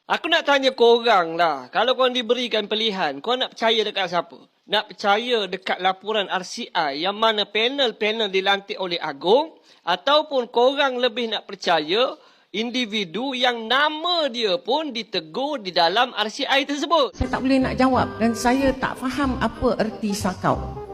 Aku nak tanya korang lah. Kalau korang diberikan pilihan, korang nak percaya dekat siapa? Nak percaya dekat laporan RCI yang mana panel-panel dilantik oleh Agong? Ataupun korang lebih nak percaya individu yang nama dia pun ditegur di dalam RCI tersebut? Saya tak boleh nak jawab dan saya tak faham apa erti sakau.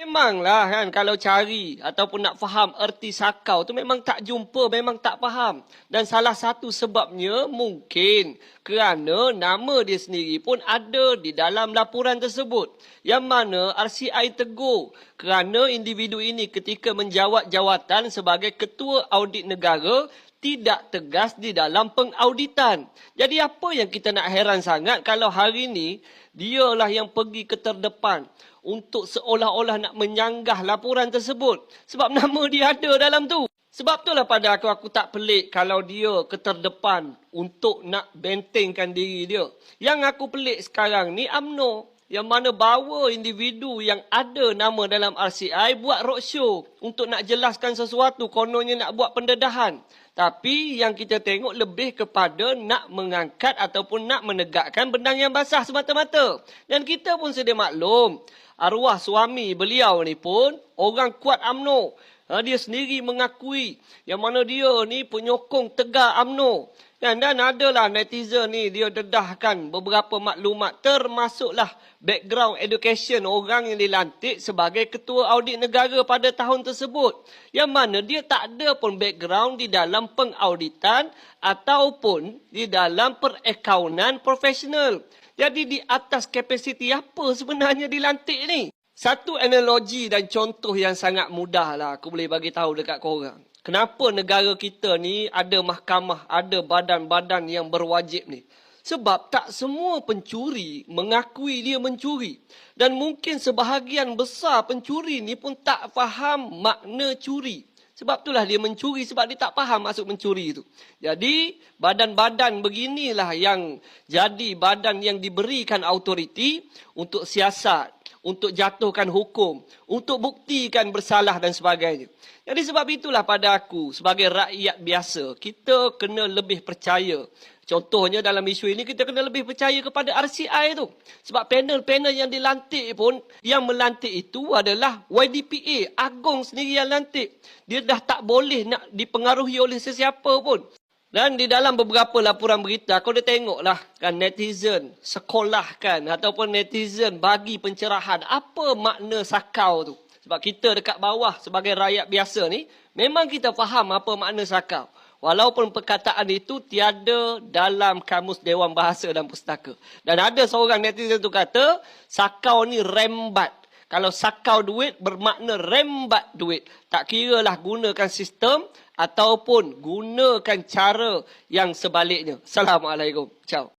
Memanglah kan kalau cari ataupun nak faham erti sakau tu memang tak jumpa, memang tak faham. Dan salah satu sebabnya mungkin kerana nama dia sendiri pun ada di dalam laporan tersebut. Yang mana RCI tegur kerana individu ini ketika menjawat jawatan sebagai Ketua Audit Negara tidak tegas di dalam pengauditan. Jadi apa yang kita nak heran sangat kalau hari ini dialah yang pergi ke terdepan untuk seolah-olah nak menyanggah laporan tersebut. Sebab nama dia ada dalam tu. Sebab itulah pada aku tak pelik kalau dia ke terdepan untuk nak bentengkan diri dia. Yang aku pelik sekarang ni UMNO. Yang mana bawa individu yang ada nama dalam RCI buat roadshow untuk nak jelaskan sesuatu, kononnya nak buat pendedahan. Tapi yang kita tengok lebih kepada nak mengangkat ataupun nak menegakkan benang yang basah semata-mata. Dan kita pun sedia maklum, arwah suami beliau ni pun orang kuat UMNO. Dia sendiri mengakui yang mana dia ni penyokong tegar UMNO. Dan adalah netizen ni dia dedahkan beberapa maklumat termasuklah background education orang yang dilantik sebagai Ketua Audit Negara pada tahun tersebut. Yang mana dia tak ada pun background di dalam pengauditan ataupun di dalam perakaunan profesional. Jadi di atas kapasiti apa sebenarnya dilantik ni? Satu analogi dan contoh yang sangat mudah lah aku boleh bagi tahu dekat korang. Kenapa negara kita ni ada mahkamah, ada badan-badan yang berwajib ni? Sebab tak semua pencuri mengakui dia mencuri. Dan mungkin sebahagian besar pencuri ni pun tak faham makna curi. Sebab itulah dia mencuri, sebab dia tak faham maksud mencuri itu. Jadi, badan-badan beginilah yang jadi badan yang diberikan autoriti untuk siasat, untuk jatuhkan hukum, untuk buktikan bersalah dan sebagainya. Jadi sebab itulah pada aku, sebagai rakyat biasa, kita kena lebih percaya. Contohnya dalam isu ini, kita kena lebih percaya kepada RCI tu. Sebab panel-panel yang dilantik pun, yang melantik itu adalah YDPA, Agong sendiri yang lantik. Dia dah tak boleh nak dipengaruhi oleh sesiapa pun. Dan di dalam beberapa laporan berita, kau dah tengoklah kan netizen sekolahkan ataupun netizen bagi pencerahan apa makna sakau tu. Sebab kita dekat bawah sebagai rakyat biasa ni, memang kita faham apa makna sakau. Walaupun perkataan itu tiada dalam kamus Dewan Bahasa dan Pustaka. Dan ada seorang netizen tu kata, sakau ni rembat. Kalau sakau duit bermakna rembat duit. Tak kiralah gunakan sistem ataupun gunakan cara yang sebaliknya. Assalamualaikum. Ciao.